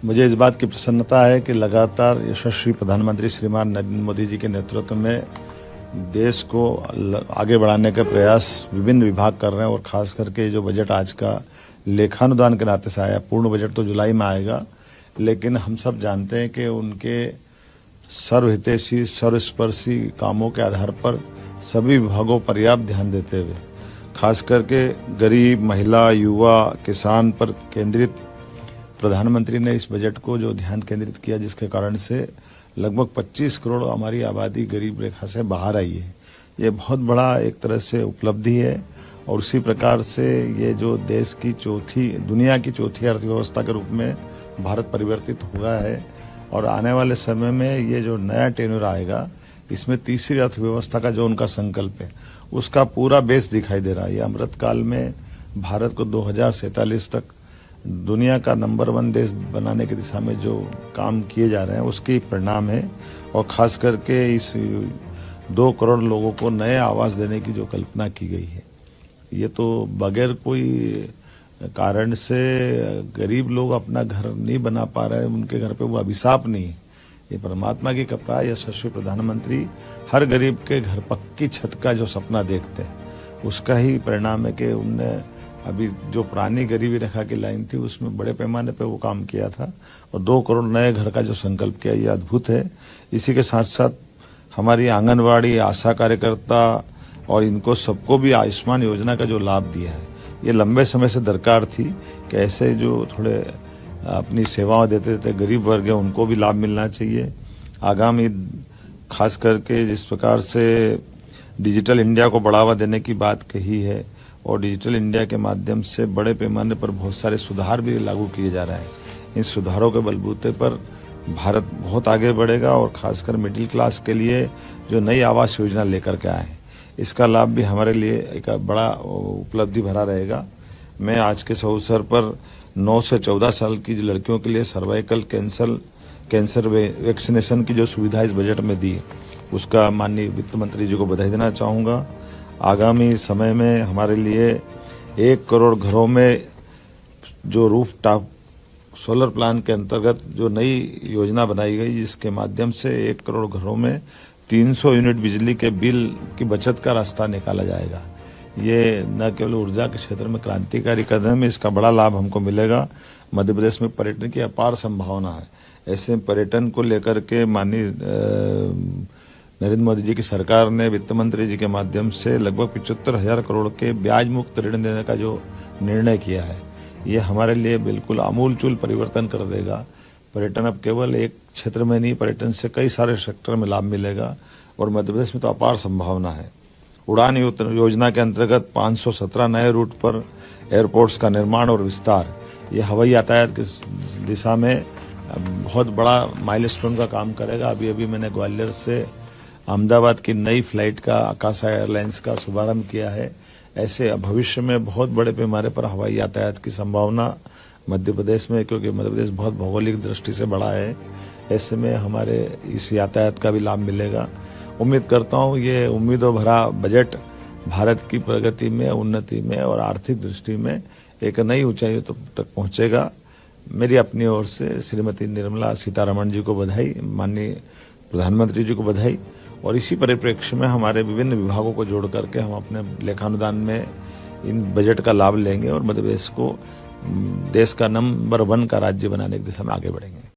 मुझे इस बात की प्रसन्नता है कि लगातार यशस्वी प्रधानमंत्री श्रीमान नरेंद्र मोदी जी के नेतृत्व में देश को आगे बढ़ाने का प्रयास विभिन्न विभाग कर रहे हैं और खास करके जो बजट आज का लेखानुदान के नाते से आया, पूर्ण बजट तो जुलाई में आएगा, लेकिन हम सब जानते हैं कि उनके सर्वहितैषी सर्वस्पर्शी कामों के आधार पर सभी विभागों पर पर्याप्त ध्यान देते हुए खास करके गरीब, महिला, युवा, किसान पर केंद्रित प्रधानमंत्री ने इस बजट को जो ध्यान केंद्रित किया, जिसके कारण से लगभग 25 करोड़ हमारी आबादी गरीब रेखा से बाहर आई है। ये बहुत बड़ा एक तरह से उपलब्धि है और उसी प्रकार से ये जो देश की दुनिया की चौथी अर्थव्यवस्था के रूप में भारत परिवर्तित हुआ है और आने वाले समय में ये जो नया टेन्योर आएगा, इसमें तीसरी अर्थव्यवस्था का जो उनका संकल्प है, उसका पूरा बेस दिखाई दे रहा है। ये अमृतकाल में भारत को 2047 तक दुनिया का नंबर 1 देश बनाने की दिशा में जो काम किए जा रहे हैं, उसके परिणाम है। और खास करके इस 2 करोड़ लोगों को नए आवास देने की जो कल्पना की गई है, ये तो बगैर कोई कारण से गरीब लोग अपना घर नहीं बना पा रहे हैं, उनके घर पे वो अभिशाप नहीं है, ये परमात्मा की कृपा है। यशस्वी प्रधानमंत्री हर गरीब के घर पक्की छत का जो सपना देखते हैं, उसका ही परिणाम है कि उनने अभी जो पुरानी गरीबी रेखा की लाइन थी, उसमें बड़े पैमाने पे वो काम किया था और 2 करोड़ नए घर का जो संकल्प किया, ये अद्भुत है। इसी के साथ साथ हमारी आंगनवाड़ी, आशा कार्यकर्ता और इनको सबको भी आयुष्मान योजना का जो लाभ दिया है, ये लंबे समय से दरकार थी कि ऐसे जो थोड़े अपनी सेवाएं देते देते गरीब वर्ग है, उनको भी लाभ मिलना चाहिए। आगामी खास करके जिस प्रकार से डिजिटल इंडिया को बढ़ावा देने की बात कही है और डिजिटल इंडिया के माध्यम से बड़े पैमाने पर बहुत सारे सुधार भी लागू किए जा रहे हैं, इन सुधारों के बलबूते पर भारत बहुत आगे बढ़ेगा और खासकर मिडिल क्लास के लिए जो नई आवास योजना लेकर के आए हैं, इसका लाभ भी हमारे लिए एक बड़ा उपलब्धि भरा रहेगा। मैं आज के इस अवसर पर 9 से 14 साल की जो लड़कियों के लिए सर्वाइकल कैंसर वैक्सीनेशन की जो सुविधा इस बजट में दी, उसका माननीय वित्त मंत्री जी को बधाई देना चाहूँगा। आगामी समय में हमारे लिए 1 करोड़ घरों में जो रूफ टॉप सोलर प्लांट के अंतर्गत जो नई योजना बनाई गई, जिसके माध्यम से 1 करोड़ घरों में 300 यूनिट बिजली के बिल की बचत का रास्ता निकाला जाएगा। ये न केवल ऊर्जा के क्षेत्र में क्रांतिकारी कदम है, इसका बड़ा लाभ हमको मिलेगा। मध्य प्रदेश में पर्यटन की अपार संभावना है। ऐसे पर्यटन को लेकर के माननीय नरेंद्र मोदी जी की सरकार ने वित्त मंत्री जी के माध्यम से लगभग 75,000 करोड़ के ब्याज मुक्त ऋण देने का जो निर्णय किया है, ये हमारे लिए बिल्कुल आमूलचूल परिवर्तन कर देगा। पर्यटन अब केवल एक क्षेत्र में नहीं, पर्यटन से कई सारे सेक्टर में लाभ मिलेगा और मध्य प्रदेश में तो अपार संभावना है। उड़ान योजना के अंतर्गत 517 नए रूट पर एयरपोर्ट्स का निर्माण और विस्तार, ये हवाई यातायात की दिशा में बहुत बड़ा माइलस्टोन का काम करेगा। अभी मैंने ग्वालियर से अहमदाबाद की नई फ्लाइट का आकाशा एयरलाइंस का शुभारंभ किया है। ऐसे भविष्य में बहुत बड़े पैमाने पर हवाई यातायात की संभावना मध्य प्रदेश में, क्योंकि मध्य प्रदेश बहुत भौगोलिक दृष्टि से बड़ा है, ऐसे में हमारे इस यातायात का भी लाभ मिलेगा। उम्मीद करता हूँ ये उम्मीदों भरा बजट भारत की प्रगति में, उन्नति में और आर्थिक दृष्टि में एक नई ऊंचाई तक पहुंचेगा। मेरी अपनी ओर से श्रीमती निर्मला सीतारमण जी को बधाई, माननीय प्रधानमंत्री जी को बधाई। और इसी परिप्रेक्ष्य में हमारे विभिन्न विभागों को जोड़ करके हम अपने लेखानुदान में इन बजट का लाभ लेंगे और मध्य प्रदेश को देश का नंबर 1 का राज्य बनाने की दिशा में आगे बढ़ेंगे।